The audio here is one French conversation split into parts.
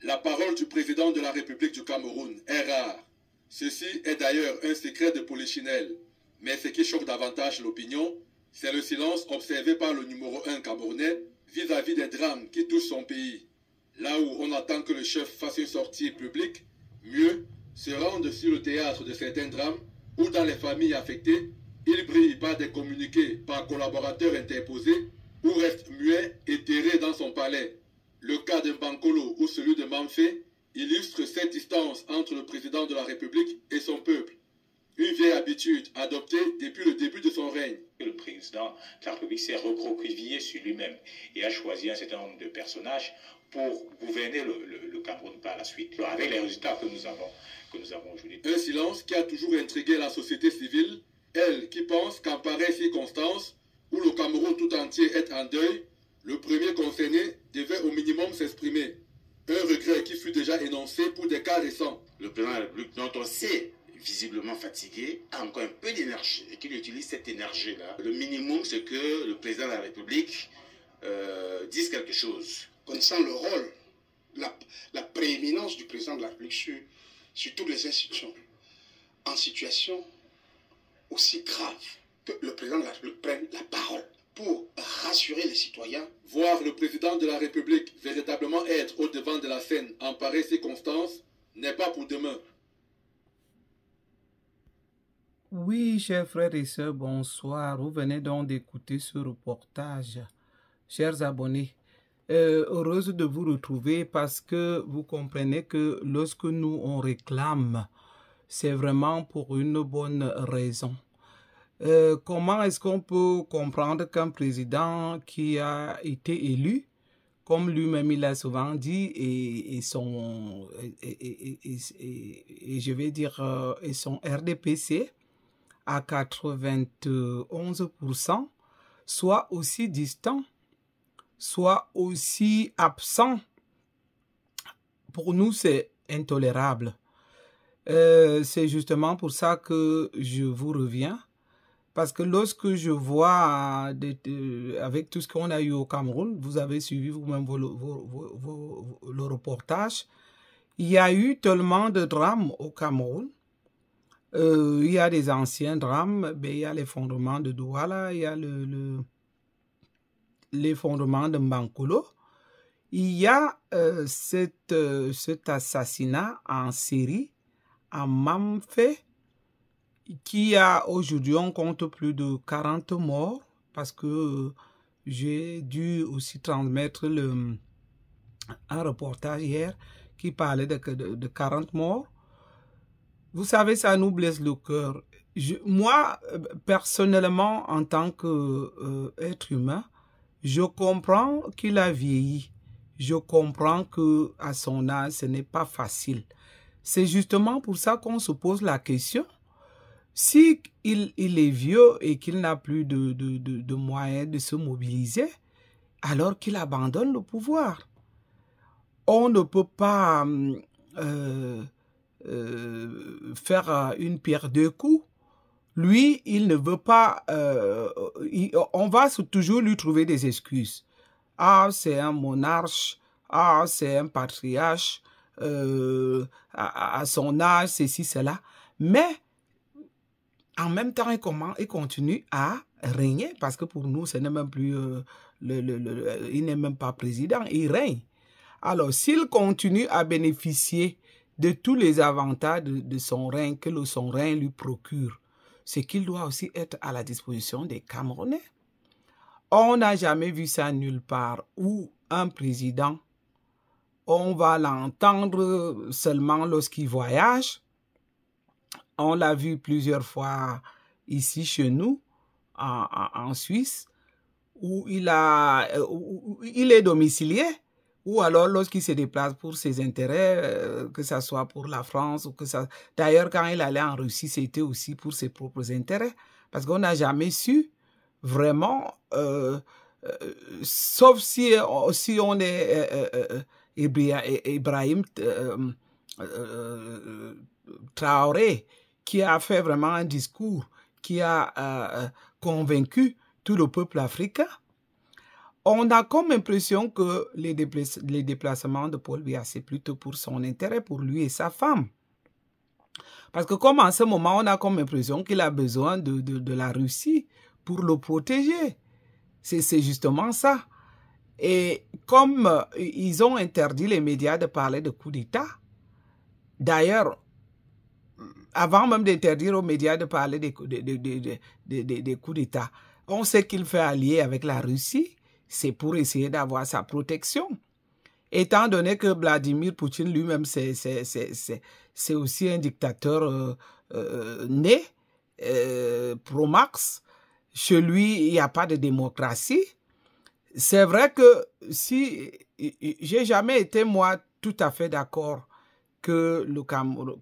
La parole du président de la République du Cameroun est rare. Ceci est d'ailleurs un secret de polichinelle. Mais ce qui choque davantage l'opinion, c'est le silence observé par le numéro 1 camerounais vis-à-vis des drames qui touchent son pays. Là où on attend que le chef fasse une sortie publique, mieux, se rendre sur le théâtre de certains drames ou dans les familles affectées, il brille par des communiqués par collaborateurs interposés ou reste muet et terré dans son palais. Le cas de Bankolo ou celui de Manfé illustre cette distance entre le président de la République et son peuple. Une vieille habitude adoptée depuis le début de son règne. Le président de la République s'est recroquevillé sur lui-même et a choisi un certain nombre de personnages pour gouverner le Cameroun par la suite, avec les résultats que nous avons aujourd'hui. Un silence qui a toujours intrigué la société civile, elle qui pense qu'en pareille circonstance, où le Cameroun tout entier est en deuil, le premier concerné devait au minimum s'exprimer. Un regret qui fut déjà énoncé pour des cas récents. Le président de la République, dont on sait visiblement fatigué, a encore un peu d'énergie et qu'il utilise cette énergie-là. Le minimum, c'est que le président de la République dise quelque chose. Connaissant le rôle, la prééminence du président de la République sur toutes les institutions, en situation aussi grave, que le président de la République prenne la parole pour rassurer les citoyens. Voir le président de la République véritablement être au devant de la scène en pareille circonstance n'est pas pour demain. Oui, chers frères et sœurs, bonsoir. Vous venez donc d'écouter ce reportage. Chers abonnés, heureuse de vous retrouver parce que vous comprenez que lorsque nous on réclame, c'est vraiment pour une bonne raison. Comment est-ce qu'on peut comprendre qu'un président qui a été élu, comme lui-même il a souvent dit, et son RDPC à 91%, soit aussi distant, soit aussi absent? Pour nous, c'est intolérable. C'est justement pour ça que je vous reviens. Parce que lorsque je vois, avec tout ce qu'on a eu au Cameroun, vous avez suivi vous-même le reportage, il y a eu tellement de drames au Cameroun. Il y a des anciens drames, ben, il y a l'effondrement de Douala, il y a l'effondrement de Mbankolo. Il y a cet assassinat en série à Manfé, qui a aujourd'hui, on compte plus de 40 morts, parce que j'ai dû aussi transmettre un reportage hier qui parlait de 40 morts. Vous savez, ça nous blesse le cœur. Moi, personnellement, en tant qu'être humain, je comprends qu'il a vieilli. Je comprends qu'à son âge, ce n'est pas facile. C'est justement pour ça qu'on se pose la question. Si il est vieux et qu'il n'a plus de moyens de se mobiliser, alors qu'il abandonne le pouvoir. On ne peut pas faire une pierre deux coups. Lui, il ne veut pas... on va toujours lui trouver des excuses. Ah, c'est un monarque. Ah, c'est un patriarche. À son âge, ceci, cela. Mais... en même temps, il continue à régner parce que pour nous, ce n'est même plus il n'est même pas président, il règne. Alors, s'il continue à bénéficier de tous les avantages de son règne que son règne lui procure, c'est qu'il doit aussi être à la disposition des Camerounais. On n'a jamais vu ça nulle part où un président, on va l'entendre seulement lorsqu'il voyage. On l'a vu plusieurs fois ici chez nous, en Suisse, où il est domicilié, ou alors lorsqu'il se déplace pour ses intérêts, que ce soit pour la France, ou que ça. D'ailleurs, quand il allait en Russie, c'était aussi pour ses propres intérêts, parce qu'on n'a jamais su vraiment, sauf si on est Ibrahim Traoré, qui a fait vraiment un discours qui a convaincu tout le peuple africain. on a comme impression que les déplacements de Paul Biya, c'est plutôt pour son intérêt, pour lui et sa femme. Parce que comme en ce moment, on a comme impression qu'il a besoin de la Russie pour le protéger. C'est justement ça. Et comme ils ont interdit les médias de parler de coup d'État, d'ailleurs, avant même d'interdire aux médias de parler des coups d'État, on sait qu'il fait allier avec la Russie, c'est pour essayer d'avoir sa protection. Étant donné que Vladimir Poutine lui-même, c'est aussi un dictateur né, pro-Marx, chez lui, il n'y a pas de démocratie. C'est vrai que si j'ai jamais été, moi, tout à fait d'accord que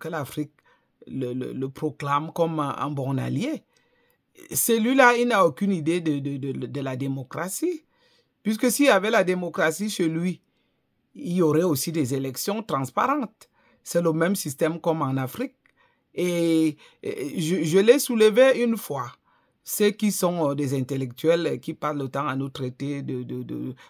l'Afrique le proclame comme un bon allié. Celui-là, il n'a aucune idée de la démocratie. Puisque s'il y avait la démocratie chez lui, il y aurait aussi des élections transparentes. C'est le même système comme en Afrique. Et je l'ai soulevé une fois. Ceux qui sont des intellectuels qui parlent le temps à nous traiter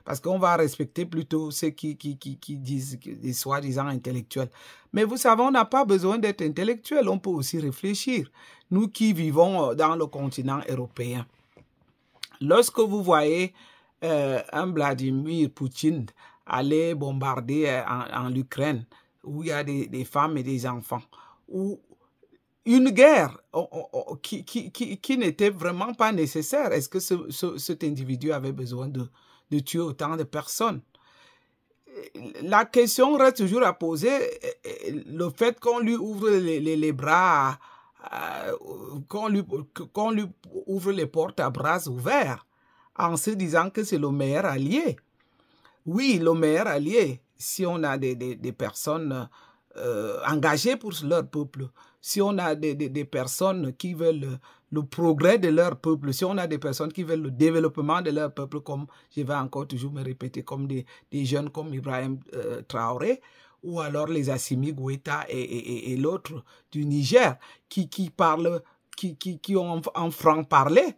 parce qu'on va respecter plutôt ceux qui disent des soi-disant intellectuels. Mais vous savez, on n'a pas besoin d'être intellectuel, on peut aussi réfléchir. Nous qui vivons dans le continent européen. Lorsque vous voyez un Vladimir Poutine aller bombarder en Ukraine, où il y a des femmes et des enfants, où une guerre qui n'était vraiment pas nécessaire. Est-ce que cet individu avait besoin de tuer autant de personnes? La question reste toujours à poser. Le fait qu'on lui ouvre les bras, qu'on lui ouvre les portes à bras ouverts, en se disant que c'est le meilleur allié. Oui, le meilleur allié, si on a des personnes engagées pour leur peuple, si on a des personnes qui veulent le progrès de leur peuple, si on a des personnes qui veulent le développement de leur peuple, comme je vais encore toujours me répéter, comme des jeunes comme Ibrahim Traoré, ou alors les Assimi Goïta et l'autre du Niger, qui ont en franc-parler,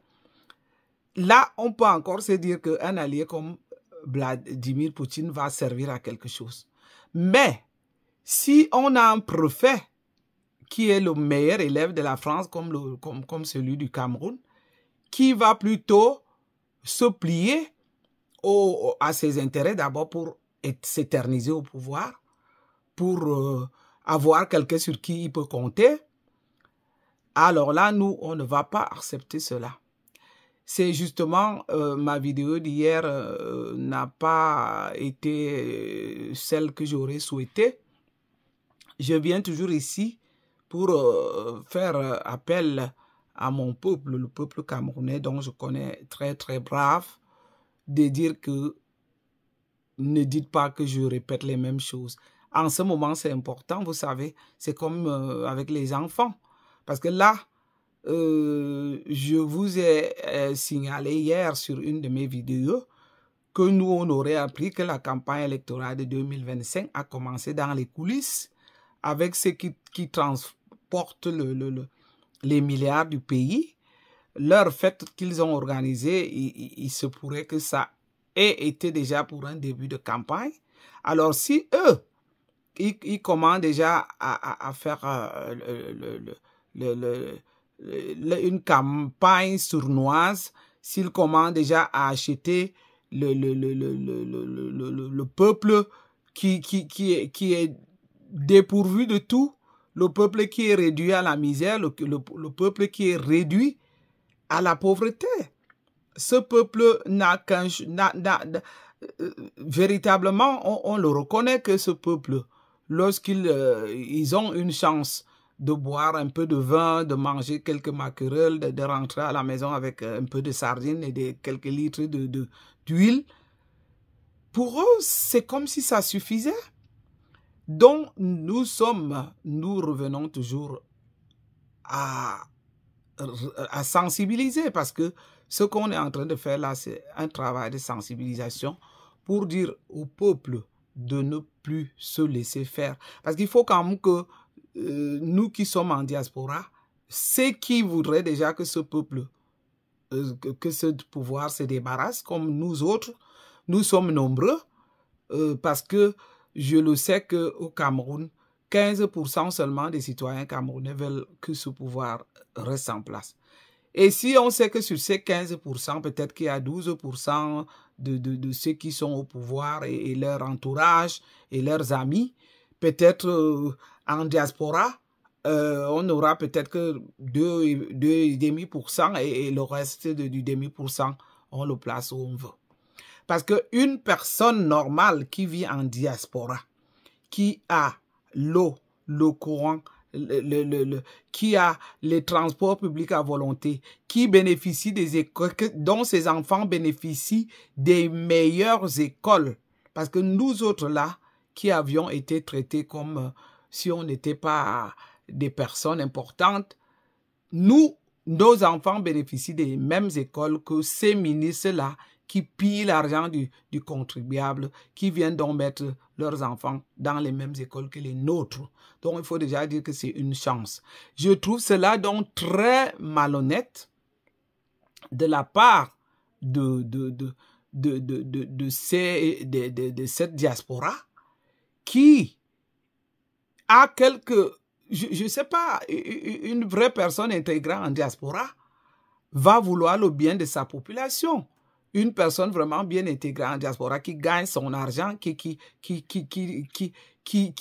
là, on peut encore se dire qu'un allié comme Vladimir Poutine va servir à quelque chose. Mais, si on a un préfet qui est le meilleur élève de la France, comme celui du Cameroun, qui va plutôt se plier à ses intérêts, d'abord pour s'éterniser au pouvoir, pour avoir quelqu'un sur qui il peut compter, alors là, nous, on ne va pas accepter cela. C'est justement, ma vidéo d'hier n'a pas été celle que j'aurais souhaité. Je viens toujours ici pour faire appel à mon peuple, le peuple camerounais, dont je connais très très brave, de dire que ne dites pas que je répète les mêmes choses. En ce moment, c'est important, vous savez, c'est comme avec les enfants. Parce que là, je vous ai signalé hier sur une de mes vidéos que nous, on aurait appris que la campagne électorale de 2025 a commencé dans les coulisses avec ceux qui transportent les milliards du pays. Leur fête qu'ils ont organisée, il se pourrait que ça ait été déjà pour un début de campagne. Alors si eux, ils commencent déjà à faire une campagne sournoise, s'ils commencent déjà à acheter le peuple qui est dépourvu de tout, le peuple qui est réduit à la misère, le peuple qui est réduit à la pauvreté. Ce peuple n'a qu'un... véritablement, on le reconnaît que ce peuple, lorsqu'ils ont une chance de boire un peu de vin, de manger quelques maquerelles, de rentrer à la maison avec un peu de sardines et quelques litres d'huile, pour eux, c'est comme si ça suffisait. Donc, nous revenons toujours à sensibiliser, parce que ce qu'on est en train de faire là, c'est un travail de sensibilisation pour dire au peuple de ne plus se laisser faire. Parce qu'il faut quand même que nous qui sommes en diaspora, ceux qui voudraient déjà que ce peuple, que ce pouvoir se débarrasse, comme nous autres, nous sommes nombreux, parce que je le sais qu'au Cameroun, 15% seulement des citoyens camerounais veulent que ce pouvoir reste en place. Et si on sait que sur ces 15%, peut-être qu'il y a 12% de ceux qui sont au pouvoir et leur entourage et leurs amis, peut-être en diaspora, on aura peut-être que 2,5% et le reste du demi pour cent, on le place où on veut. Parce qu'une personne normale qui vit en diaspora, qui a l'eau, le courant, qui a les transports publics à volonté, qui bénéficie des écoles, dont ses enfants bénéficient des meilleures écoles. Parce que nous autres là, qui avions été traités comme si on n'était pas des personnes importantes, nos enfants bénéficient des mêmes écoles que ces ministres-là qui pillent l'argent du contribuable, qui viennent donc mettre leurs enfants dans les mêmes écoles que les nôtres. Donc, il faut déjà dire que c'est une chance. Je trouve cela donc très malhonnête de la part de cette diaspora qui a quelques... Je ne sais pas, une vraie personne intégrée en diaspora va vouloir le bien de sa population. Une personne vraiment bien intégrée en diaspora qui gagne son argent, qui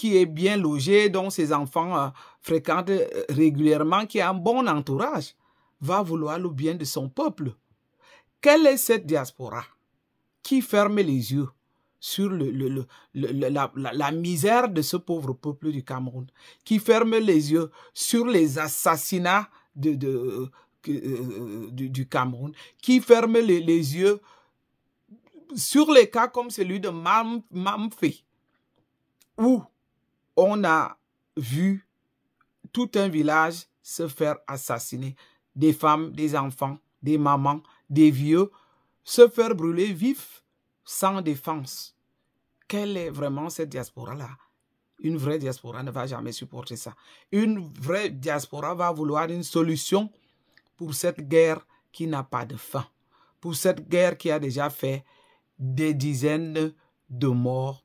est bien logé, dont ses enfants fréquentent régulièrement, qui a un bon entourage, va vouloir le bien de son peuple. Quelle est cette diaspora qui ferme les yeux sur la misère de ce pauvre peuple du Cameroun, qui ferme les yeux sur les assassinats du Cameroun, qui ferme les yeux sur les cas comme celui de Mamfé, où on a vu tout un village se faire assassiner, des femmes, des enfants, des mamans, des vieux, se faire brûler vifs sans défense. Quelle est vraiment cette diaspora-là? Une vraie diaspora ne va jamais supporter ça. Une vraie diaspora va vouloir une solution pour cette guerre qui n'a pas de fin. Pour cette guerre qui a déjà fait des dizaines de morts.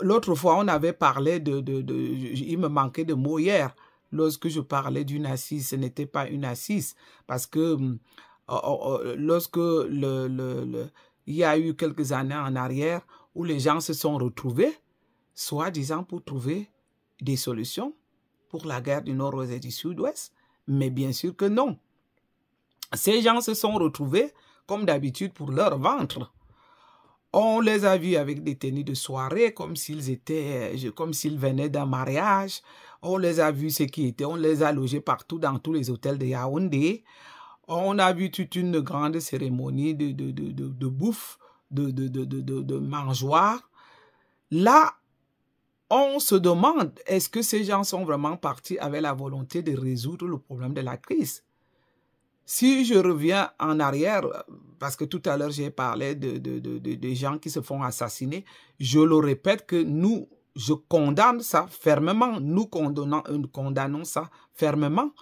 L'autre fois, on avait parlé il me manquait de mots hier. Lorsque je parlais d'une assise, ce n'était pas une assise. Parce que lorsque il y a eu quelques années en arrière où les gens se sont retrouvés, soi-disant pour trouver des solutions pour la guerre du Nord-Ouest et du Sud-Ouest. Mais bien sûr que non. Ces gens se sont retrouvés, comme d'habitude, pour leur ventre. On les a vus avec des tenues de soirée, comme s'ils venaient d'un mariage. On les a vus ce qui était. On les a logés partout dans tous les hôtels de Yaoundé. On a vu toute une grande cérémonie de bouffe, de mangeoire. Là, on se demande, est-ce que ces gens sont vraiment partis avec la volonté de résoudre le problème de la crise? Si je reviens en arrière, parce que tout à l'heure j'ai parlé de gens qui se font assassiner, je le répète que je condamne ça fermement, nous condamnons ça fermement.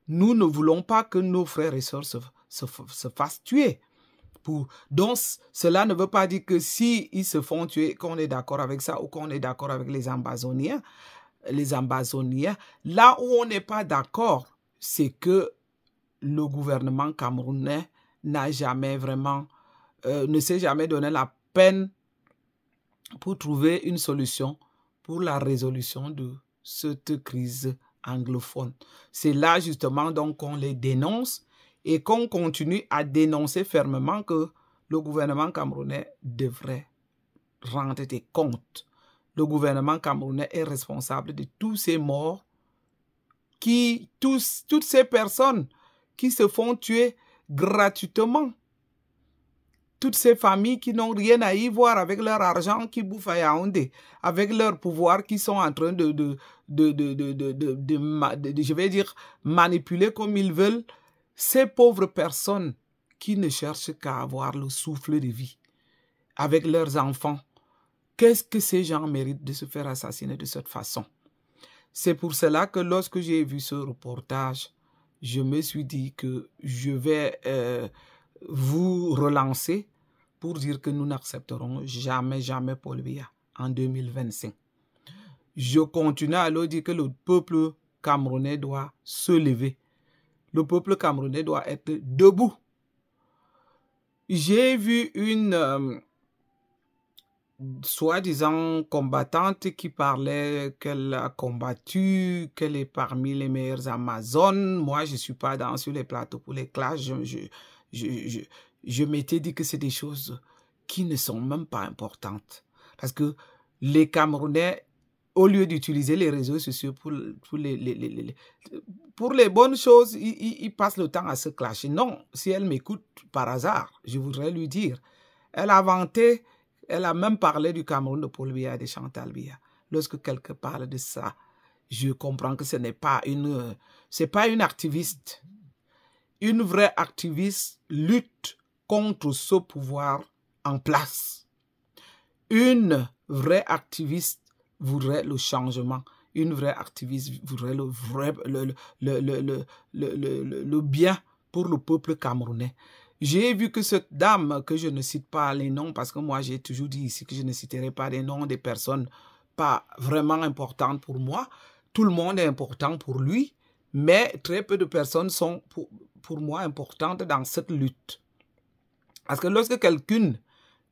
Nous ne voulons pas que nos frères et sœurs se fassent tuer. Donc, cela ne veut pas dire que si ils se font tuer, qu'on est d'accord avec ça ou qu'on est d'accord avec les Ambazoniens. Là où on n'est pas d'accord, c'est que le gouvernement camerounais n'a jamais vraiment, ne s'est jamais donné la peine pour trouver une solution pour la résolution de cette crise anglophone. C'est là justement donc qu'on les dénonce et qu'on continue à dénoncer fermement que le gouvernement camerounais devrait rendre des comptes. Le gouvernement camerounais est responsable de tous ces morts, toutes ces personnes qui se font tuer gratuitement. Toutes ces familles qui n'ont rien à y voir avec leur argent qui bouffent à Yaoundé, avec leur pouvoir qui sont en train je vais dire, manipuler comme ils veulent ces pauvres personnes qui ne cherchent qu'à avoir le souffle de vie avec leurs enfants. Qu'est-ce que ces gens méritent de se faire assassiner de cette façon? C'est pour cela que lorsque j'ai vu ce reportage, je me suis dit que je vais vous relancer pour dire que nous n'accepterons jamais, jamais Paul Biya en 2025. Je continue à leur dire que le peuple camerounais doit se lever. Le peuple camerounais doit être debout. J'ai vu une soi-disant combattante qui parlait qu'elle a combattu, qu'elle est parmi les meilleures Amazones. Moi, je ne suis pas sur les plateaux pour les classes. Je m'étais dit que c'est des choses qui ne sont même pas importantes. Parce que les Camerounais, au lieu d'utiliser les réseaux sociaux pour les bonnes choses, ils passent le temps à se clasher. Non, si elle m'écoute par hasard, je voudrais lui dire, elle a vanté, elle a même parlé du Cameroun de Paul Biya et de Chantal Biya. Lorsque quelqu'un parle de ça, je comprends que ce n'est pas une activiste. Une vraie activiste lutte contre ce pouvoir en place. Une vraie activiste voudrait le changement. Une vraie activiste voudrait le bien pour le peuple camerounais. J'ai vu que cette dame, que je ne cite pas les noms, parce que moi j'ai toujours dit ici que je ne citerai pas les noms des personnes pas vraiment importantes pour moi. Tout le monde est important pour lui, mais très peu de personnes sont pour moi importantes dans cette lutte. Parce que lorsque quelqu'un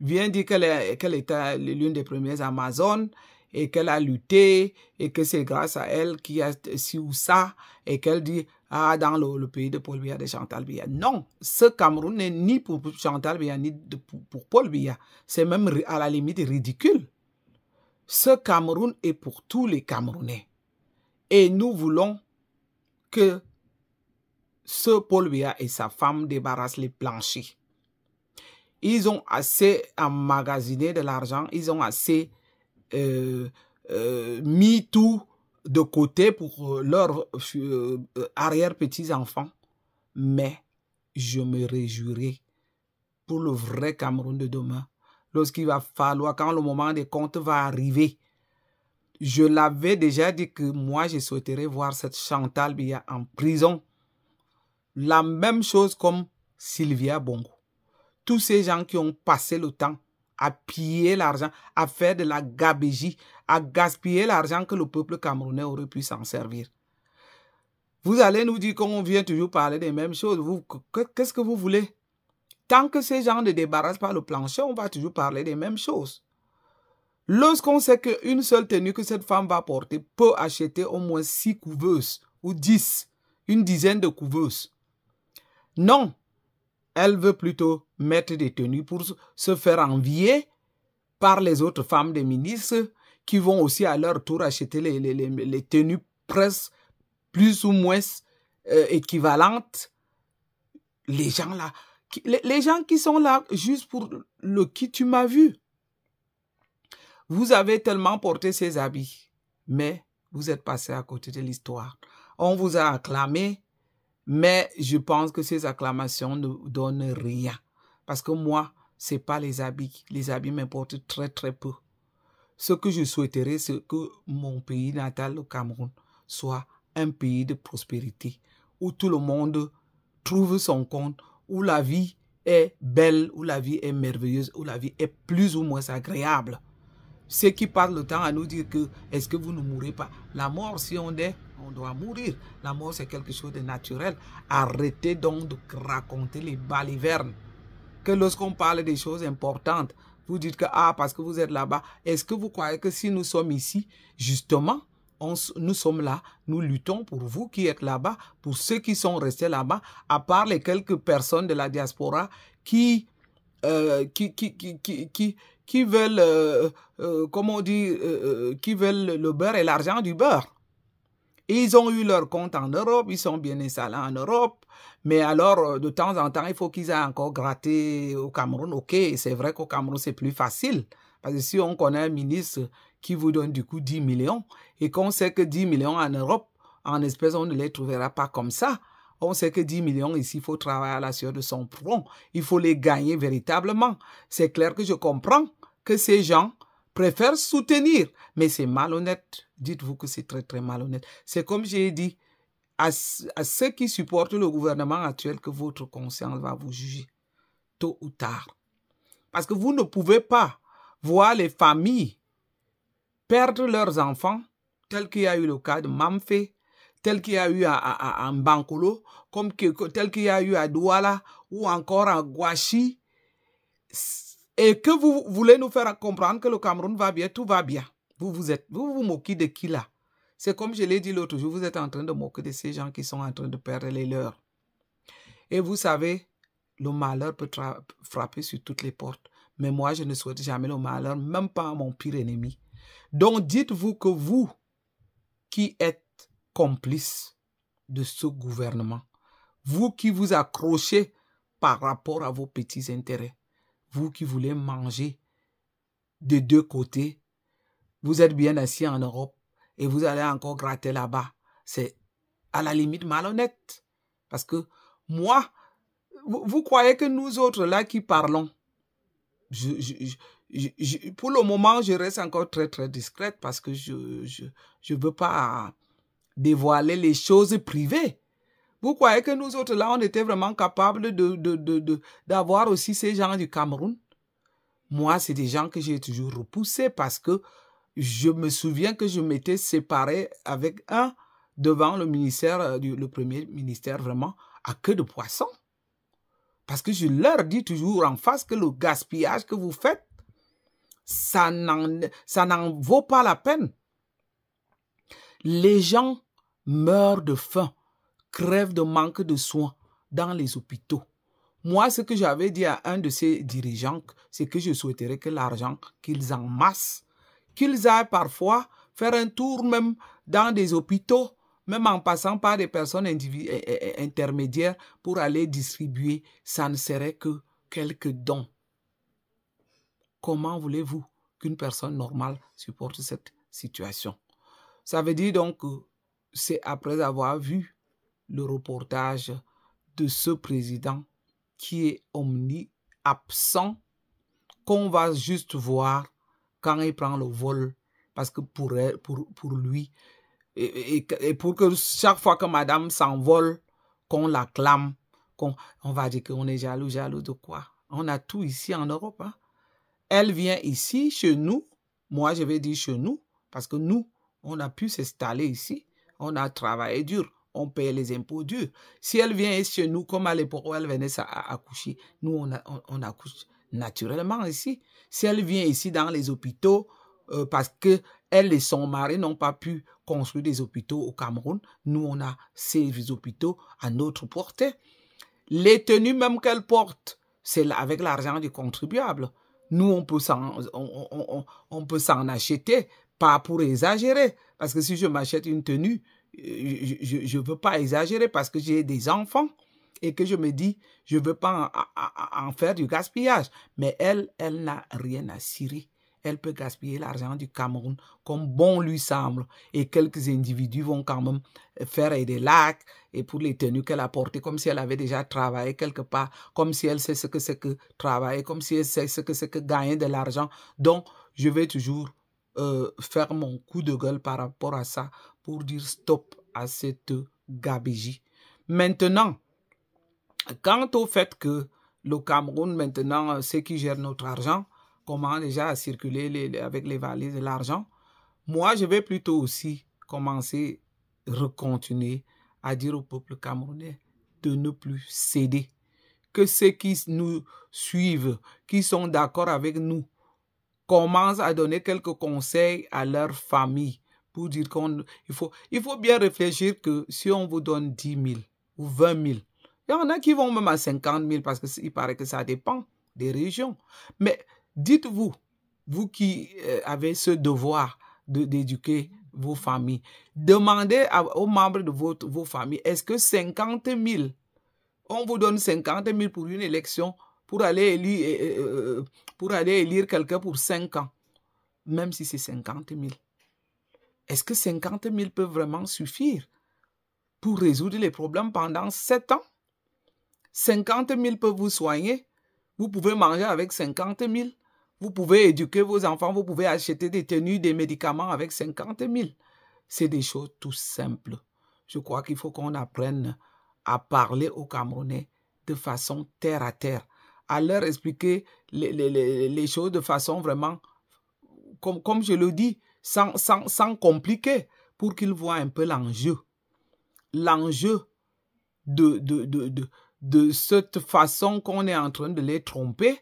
vient dire qu'elle était l'une des premières Amazones, et qu'elle a lutté, et que c'est grâce à elle qu'il y a ci ou ça, et qu'elle dit, ah, dans le pays de Paul Biya, de Chantal Biya. Non, ce Cameroun n'est ni pour Chantal Biya, ni pour Paul Biya. C'est même à la limite ridicule. Ce Cameroun est pour tous les Camerounais. Et nous voulons que ce Paul Biya et sa femme débarrassent les planchers. Ils ont assez emmagasiné de l'argent, ils ont assez mis tout de côté pour leurs arrière-petits-enfants. Mais je me réjouirai pour le vrai Cameroun de demain. Lorsqu'il va falloir, quand le moment des comptes va arriver. Je l'avais déjà dit que moi, je souhaiterais voir cette Chantal Biya en prison. La même chose comme Sylvia Bongo. Tous ces gens qui ont passé le temps à piller l'argent, à faire de la gabégie, à gaspiller l'argent que le peuple camerounais aurait pu s'en servir. Vous allez nous dire qu'on vient toujours parler des mêmes choses. Qu'est-ce que vous voulez? Tant que ces gens ne débarrassent pas le plancher, on va toujours parler des mêmes choses. Lorsqu'on sait qu'une seule tenue que cette femme va porter peut acheter au moins 6 couveuses ou 10, une dizaine de couveuses. Non. Elle veut plutôt mettre des tenues pour se faire envier par les autres femmes des ministres qui vont aussi à leur tour acheter les tenues presque plus ou moins équivalentes. Les gens là, les gens qui sont là juste pour le qui tu m'as vu. Vous avez tellement porté ces habits, mais vous êtes passé à côté de l'histoire. On vous a acclamé. Mais je pense que ces acclamations ne donnent rien. Parce que moi, ce n'est pas les habits. Les habits m'importent très très peu. Ce que je souhaiterais, c'est que mon pays natal, le Cameroun, soit un pays de prospérité. Où tout le monde trouve son compte. Où la vie est belle, où la vie est merveilleuse, où la vie est plus ou moins agréable. Ceux qui passent le temps à nous dire que est-ce que vous ne mourrez pas? La mort, si on est, on doit mourir. La mort, c'est quelque chose de naturel. Arrêtez donc de raconter les balivernes. Que lorsqu'on parle des choses importantes, vous dites que, ah, parce que vous êtes là-bas, est-ce que vous croyez que si nous sommes ici, justement, nous sommes là, nous luttons pour vous qui êtes là-bas, pour ceux qui sont restés là-bas, à part les quelques personnes de la diaspora qui veulent, comment on dit, qui veulent le beurre et l'argent du beurre. Ils ont eu leur compte en Europe, ils sont bien installés en Europe, mais alors, de temps en temps, il faut qu'ils aient encore gratté au Cameroun. Ok, c'est vrai qu'au Cameroun, c'est plus facile, parce que si on connaît un ministre qui vous donne du coup 10 millions, et qu'on sait que 10 millions en Europe, en espèces, on ne les trouvera pas comme ça. On sait que 10 millions ici, il faut travailler à la sueur de son front. Il faut les gagner véritablement. C'est clair que je comprends que ces gens préfèrent soutenir. Mais c'est malhonnête. Dites-vous que c'est très, très malhonnête. C'est comme j'ai dit à ceux qui supportent le gouvernement actuel que votre conscience va vous juger. Tôt ou tard. Parce que vous ne pouvez pas voir les familles perdre leurs enfants, tel qu'il y a eu le cas de Mamfé, tel qu'il y a eu à Mbankolo, tel qu'il y a eu à Douala, ou encore à Gouachi, et que vous voulez nous faire comprendre que le Cameroun va bien, tout va bien. Vous vous moquez de qui là? C'est comme je l'ai dit l'autre jour, vous êtes en train de moquer de ces gens qui sont en train de perdre les leurs. Et vous savez, le malheur peut frapper sur toutes les portes. Mais moi, je ne souhaite jamais le malheur, même pas à mon pire ennemi. Donc, dites-vous que vous, qui êtes complice de ce gouvernement, vous qui vous accrochez par rapport à vos petits intérêts, vous qui voulez manger de deux côtés, vous êtes bien assis en Europe et vous allez encore gratter là-bas. C'est à la limite malhonnête. Parce que moi, vous croyez que nous autres là qui parlons, pour le moment, je reste encore très très discrète parce que je veux pas dévoiler les choses privées. Vous croyez que nous autres là, on était vraiment capables d'avoir aussi ces gens du Cameroun? Moi, c'est des gens que j'ai toujours repoussés parce que je me souviens que je m'étais séparé avec un devant le ministère, le premier ministère vraiment, à queue de poisson. Parce que je leur dis toujours en face que le gaspillage que vous faites, ça n'en vaut pas la peine. Les gens meurent de faim, crèvent de manque de soins dans les hôpitaux. Moi, ce que j'avais dit à un de ces dirigeants, c'est que je souhaiterais que l'argent qu'ils en massent, qu'ils aillent parfois faire un tour même dans des hôpitaux, même en passant par des personnes intermédiaires pour aller distribuer, ça ne serait que quelques dons. Comment voulez-vous qu'une personne normale supporte cette situation? Ça veut dire donc que c'est après avoir vu le reportage de ce président qui est omni-absent qu'on va juste voir quand il prend le vol. Parce que pour lui, et pour que chaque fois que madame s'envole, qu'on l'acclame, on va dire qu'on est jaloux de quoi? On a tout ici en Europe. Hein? Elle vient ici, chez nous. Moi, je vais dire chez nous, parce que nous, on a pu s'installer ici. On a travaillé dur. On paye les impôts durs. Si elle vient chez nous, comme à l'époque où elle venait accoucher, nous, on accouche naturellement ici. Si elle vient ici dans les hôpitaux, parce que elle et son mari n'ont pas pu construire des hôpitaux au Cameroun, nous, on a ces hôpitaux à notre portée. Les tenues même qu'elle porte, c'est avec l'argent du contribuable. Nous, on peut s'en acheter, pas pour exagérer. Parce que si je m'achète une tenue, je ne veux pas exagérer parce que j'ai des enfants et que je me dis, je ne veux pas en faire du gaspillage. Mais elle n'a rien à cirer. Elle peut gaspiller l'argent du Cameroun comme bon lui semble. Et quelques individus vont quand même faire des lacs et pour les tenues qu'elle a portées, comme si elle avait déjà travaillé quelque part, comme si elle sait ce que c'est que travailler, comme si elle sait ce que c'est que gagner de l'argent. Donc, je vais toujours faire mon coup de gueule par rapport à ça pour dire stop à cette gabegie. Maintenant, quant au fait que le Cameroun, maintenant, ceux qui gèrent notre argent, comment déjà à circuler avec les valises de l'argent, moi, je vais plutôt aussi commencer à continuer à dire au peuple camerounais de ne plus céder. Que ceux qui nous suivent, qui sont d'accord avec nous, commencent à donner quelques conseils à leur famille pour dire qu'il faut bien réfléchir que si on vous donne 10 000 ou 20 000, il y en a qui vont même à 50 000 parce qu'il paraît que ça dépend des régions. Mais dites-vous, vous qui avez ce devoir d'éduquer vos familles, demandez aux membres de vos familles, est-ce que 50 000, on vous donne 50 000 pour une élection, pour aller élire quelqu'un pour 5 ans, même si c'est 50 000. Est-ce que 50 000 peuvent vraiment suffire pour résoudre les problèmes pendant 7 ans? 50 000 peuvent vous soigner. Vous pouvez manger avec 50 000. Vous pouvez éduquer vos enfants. Vous pouvez acheter des tenues, des médicaments avec 50 000. C'est des choses tout simples. Je crois qu'il faut qu'on apprenne à parler aux Camerounais de façon terre à terre, à leur expliquer les choses de façon vraiment, comme je le dis, sans compliquer, pour qu'ils voient un peu l'enjeu. L'enjeu de cette façon qu'on est en train de les tromper,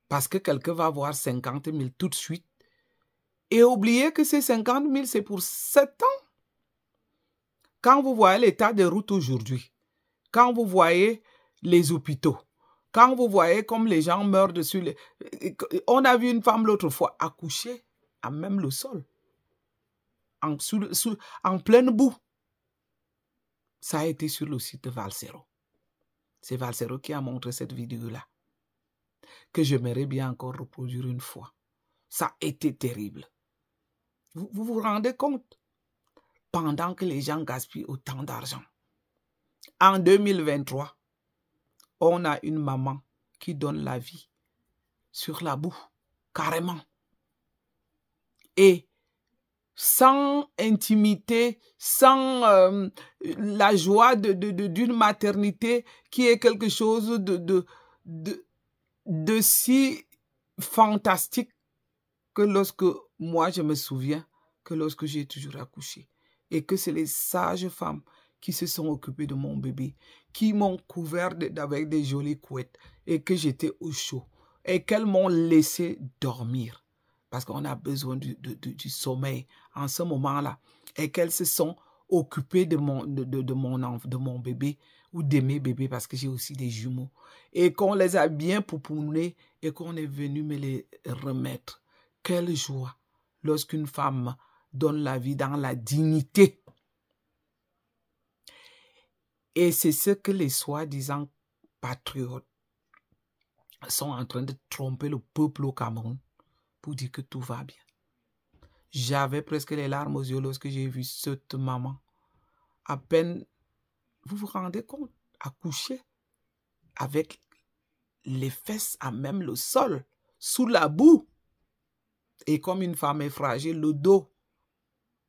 parce que quelqu'un va voir 50 000 tout de suite, et oublier que ces 50 000, c'est pour 7 ans. Quand vous voyez l'état des routes aujourd'hui, quand vous voyez les hôpitaux, quand vous voyez comme les gens meurent dessus, on a vu une femme l'autre fois accoucher à même le sol, en pleine boue. Ça a été sur le site de Valsero. C'est Valsero qui a montré cette vidéo-là, que j'aimerais bien encore reproduire une fois. Ça a été terrible. Vous vous rendez compte? Pendant que les gens gaspillent autant d'argent. En 2023, on a une maman qui donne la vie sur la boue, carrément. Et sans intimité, sans la joie d'une maternité qui est quelque chose de si fantastique que lorsque moi je me souviens que lorsque j'ai toujours accouché et que c'est les sages femmes qui se sont occupées de mon bébé, qui m'ont couvert avec des jolies couettes et que j'étais au chaud et qu'elles m'ont laissé dormir parce qu'on a besoin du sommeil en ce moment-là et qu'elles se sont occupées de mon bébé ou de mes bébés parce que j'ai aussi des jumeaux et qu'on les a bien poupounés et qu'on est venu me les remettre. Quelle joie lorsqu'une femme donne la vie dans la dignité. Et c'est ce que les soi-disant patriotes sont en train de tromper le peuple au Cameroun pour dire que tout va bien. J'avais presque les larmes aux yeux lorsque j'ai vu cette maman. À peine, vous vous rendez compte, accoucher avec les fesses à même le sol, sous la boue. Et comme une femme est fragile, le dos,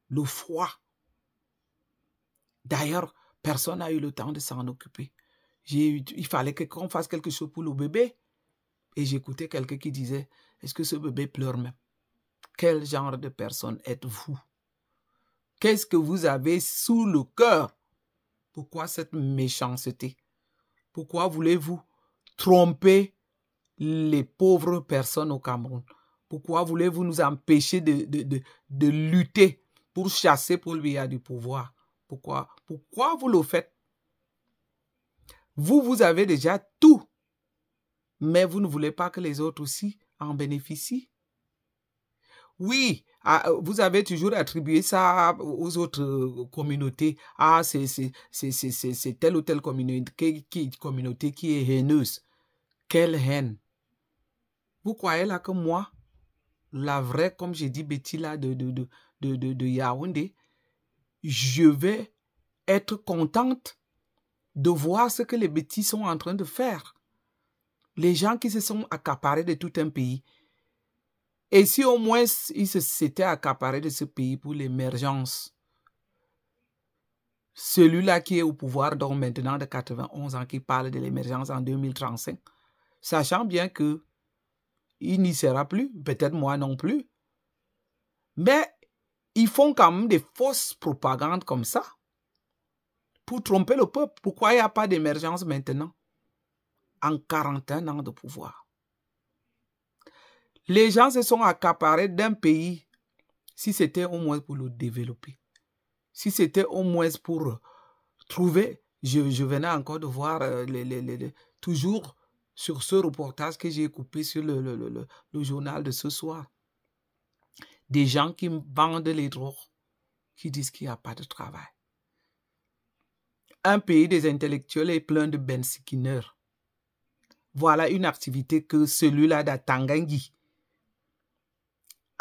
le froid. D'ailleurs, personne n'a eu le temps de s'en occuper. Il fallait qu'on fasse quelque chose pour le bébé. Et j'écoutais quelqu'un qui disait, est-ce que ce bébé pleure même? Quel genre de personne êtes-vous? Qu'est-ce que vous avez sous le cœur? Pourquoi cette méchanceté? Pourquoi voulez-vous tromper les pauvres personnes au Cameroun? Pourquoi voulez-vous nous empêcher de lutter pour chasser Paul Biya du pouvoir? Pourquoi vous le faites? Vous avez déjà tout, mais vous ne voulez pas que les autres aussi en bénéficient? Oui, vous avez toujours attribué ça aux autres communautés. Ah, c'est telle ou telle communauté qui est haineuse. Quelle haine! Vous croyez là que moi, la vraie, comme j'ai dit, Betty là de Yaoundé, je vais être contente de voir ce que les Betty sont en train de faire. Les gens qui se sont accaparés de tout un pays. Et si au moins ils s'étaient accaparés de ce pays pour l'émergence, celui-là qui est au pouvoir, donc maintenant de 91 ans, qui parle de l'émergence en 2035, sachant bien que il n'y sera plus, peut-être moi non plus, mais ils font quand même des fausses propagandes comme ça pour tromper le peuple. Pourquoi il n'y a pas d'émergence maintenant en 41 ans de pouvoir? Les gens se sont accaparés d'un pays si c'était au moins pour le développer. Si c'était au moins pour trouver... Je venais encore de voir toujours sur ce reportage que j'ai coupé sur le journal de ce soir. Des gens qui vendent les drogues, qui disent qu'il n'y a pas de travail. Un pays des intellectuels est plein de bensikineurs. Voilà une activité que celui-là d'Atangangui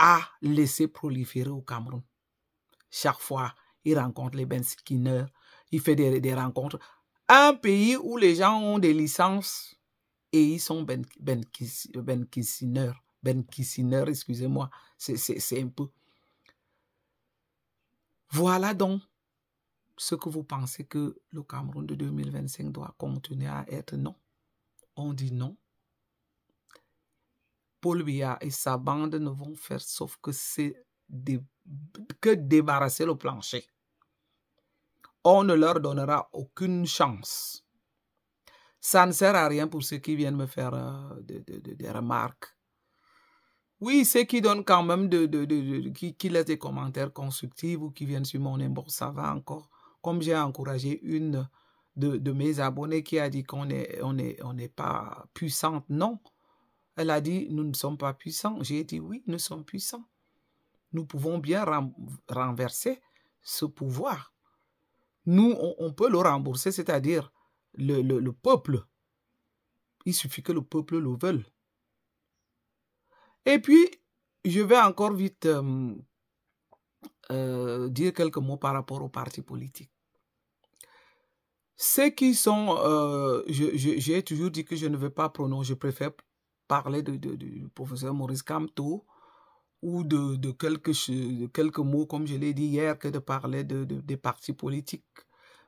a laissé proliférer au Cameroun. Chaque fois, il rencontre les bensikineurs, il fait des rencontres. Un pays où les gens ont des licences et ils sont benkissineurs, excusez-moi, c'est un peu. Voilà donc ce que vous pensez que le Cameroun de 2025 doit continuer à être. Non. On dit non. Paul Biya et sa bande ne vont faire sauf que que débarrasser le plancher. On ne leur donnera aucune chance. Ça ne sert à rien pour ceux qui viennent me faire des remarques. Oui, ceux qui donnent quand même qui laissent des commentaires constructifs ou qui viennent sur mon inbox, ça va encore. Comme j'ai encouragé une de mes abonnés qui a dit qu'on n'est pas puissante. Non, elle a dit nous ne sommes pas puissants. J'ai dit oui, nous sommes puissants. Nous pouvons bien renverser ce pouvoir. Nous, on peut le rembourser, c'est-à-dire le peuple. Il suffit que le peuple le veuille. Et puis, je vais encore vite dire quelques mots par rapport aux partis politiques. Ceux qui sont... j'ai toujours dit que je ne vais pas prononcer, je préfère parler du professeur Maurice Kamto ou de quelques mots, comme je l'ai dit hier, que de parler des partis politiques.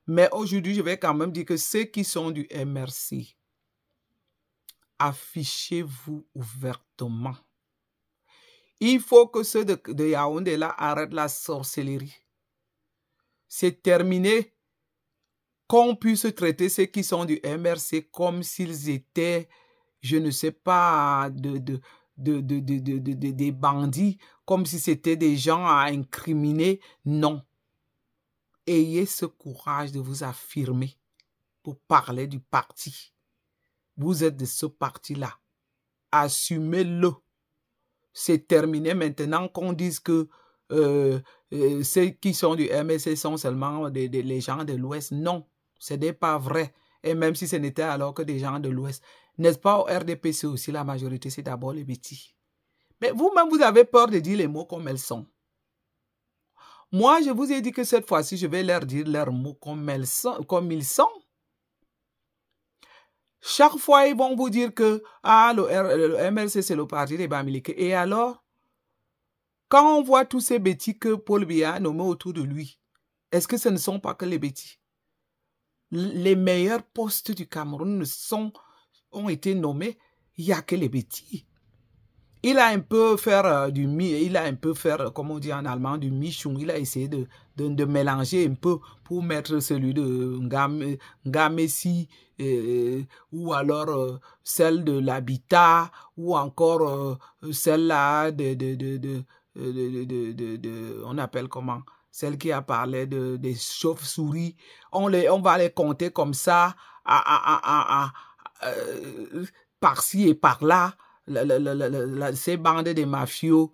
Mais aujourd'hui, je vais quand même dire que ceux qui sont du MRC, affichez-vous ouvertement. Il faut que ceux de Yaoundé là arrêtent la sorcellerie. C'est terminé. Qu'on puisse traiter ceux qui sont du MRC comme s'ils étaient, je ne sais pas, des bandits, comme si c'était des gens à incriminer. Non. Ayez ce courage de vous affirmer pour parler du parti. Vous êtes de ce parti-là. Assumez-le. C'est terminé maintenant qu'on dise que ceux qui sont du MRC sont seulement les gens de l'Ouest. Non, ce n'est pas vrai. Et même si ce n'était alors que des gens de l'Ouest. N'est-ce pas au RDPC aussi, la majorité, c'est d'abord les bêtis. Mais vous-même, vous avez peur de dire les mots comme elles sont. Moi, je vous ai dit que cette fois-ci, je vais leur dire leurs mots comme ils sont. Chaque fois, ils vont vous dire que le MRC, c'est le parti des Bamileke. Et alors, quand on voit tous ces bêtis que Paul Biya a nommés autour de lui, est-ce que ce ne sont pas que les bêtis? Les meilleurs postes du Cameroun ont été nommés, il n'y a que les bêtis. Il a un peu comme on dit en allemand, du michung. Il a essayé de mélanger un peu pour mettre celui de Ngamesi, ou alors celle de l'habitat, ou encore celle-là on appelle comment? Celle qui a parlé des chauves-souris. On va les compter comme ça, par-ci et par-là. Ces bandes de mafieux.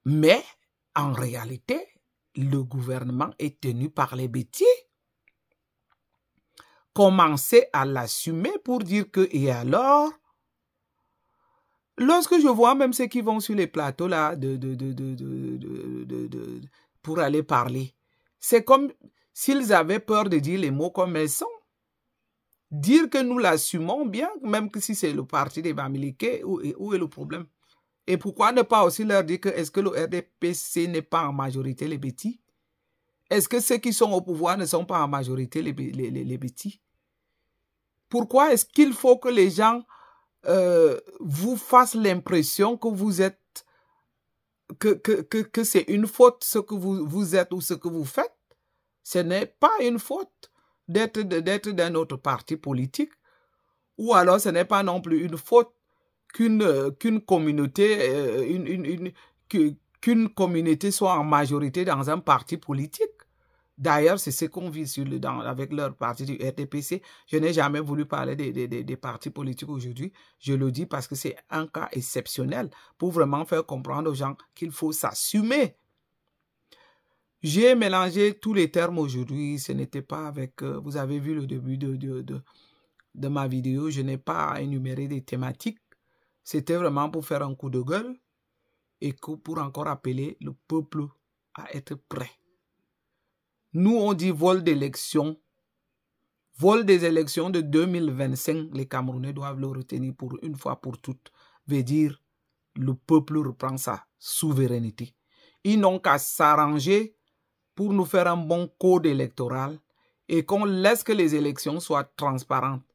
Mais, en réalité, le gouvernement est tenu par les bêtiers. Commencez à l'assumer pour dire que, et alors, lorsque je vois même ceux qui vont sur les plateaux là, pour aller parler, c'est comme s'ils avaient peur de dire les mots comme elles sont. Dire que nous l'assumons bien, même que si c'est le parti des Bamileke, où est le problème? Et pourquoi ne pas aussi leur dire que est-ce que le RDPC n'est pas en majorité les bêtis? Est-ce que ceux qui sont au pouvoir ne sont pas en majorité les bêtis? Pourquoi est-ce qu'il faut que les gens vous fassent l'impression que vous êtes, que c'est une faute ce que vous êtes ou ce que vous faites? Ce n'est pas une faute d'être d'un autre parti politique, ou alors ce n'est pas non plus une faute qu'une communauté soit en majorité dans un parti politique. D'ailleurs, c'est ce qu'on vit avec leur parti du RDPC. Je n'ai jamais voulu parler des partis politiques aujourd'hui. Je le dis parce que c'est un cas exceptionnel pour vraiment faire comprendre aux gens qu'il faut s'assumer. J'ai mélangé tous les termes aujourd'hui. Ce n'était pas avec... vous avez vu le début de ma vidéo. Je n'ai pas énuméré des thématiques. C'était vraiment pour faire un coup de gueule et pour encore appeler le peuple à être prêt. Nous, on dit vol d'élection. Vol des élections de 2025. Les Camerounais doivent le retenir pour une fois pour toutes. Veut dire, le peuple reprend sa souveraineté. Ils n'ont qu'à s'arranger pour nous faire un bon code électoral et qu'on laisse que les élections soient transparentes.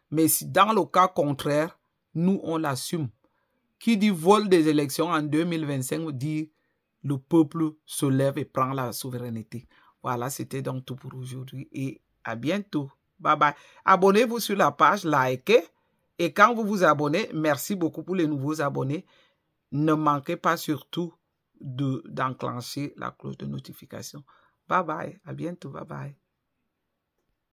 Mais si dans le cas contraire, nous, on l'assume. qui dit vol des élections en 2025 dit le peuple se lève et prend la souveraineté. Voilà, c'était donc tout pour aujourd'hui et à bientôt. Bye bye. Abonnez-vous sur la page, likez. Et quand vous vous abonnez, merci beaucoup pour les nouveaux abonnés. Ne manquez pas surtout d'enclencher la cloche de notification. Bye bye. À bientôt. Bye bye.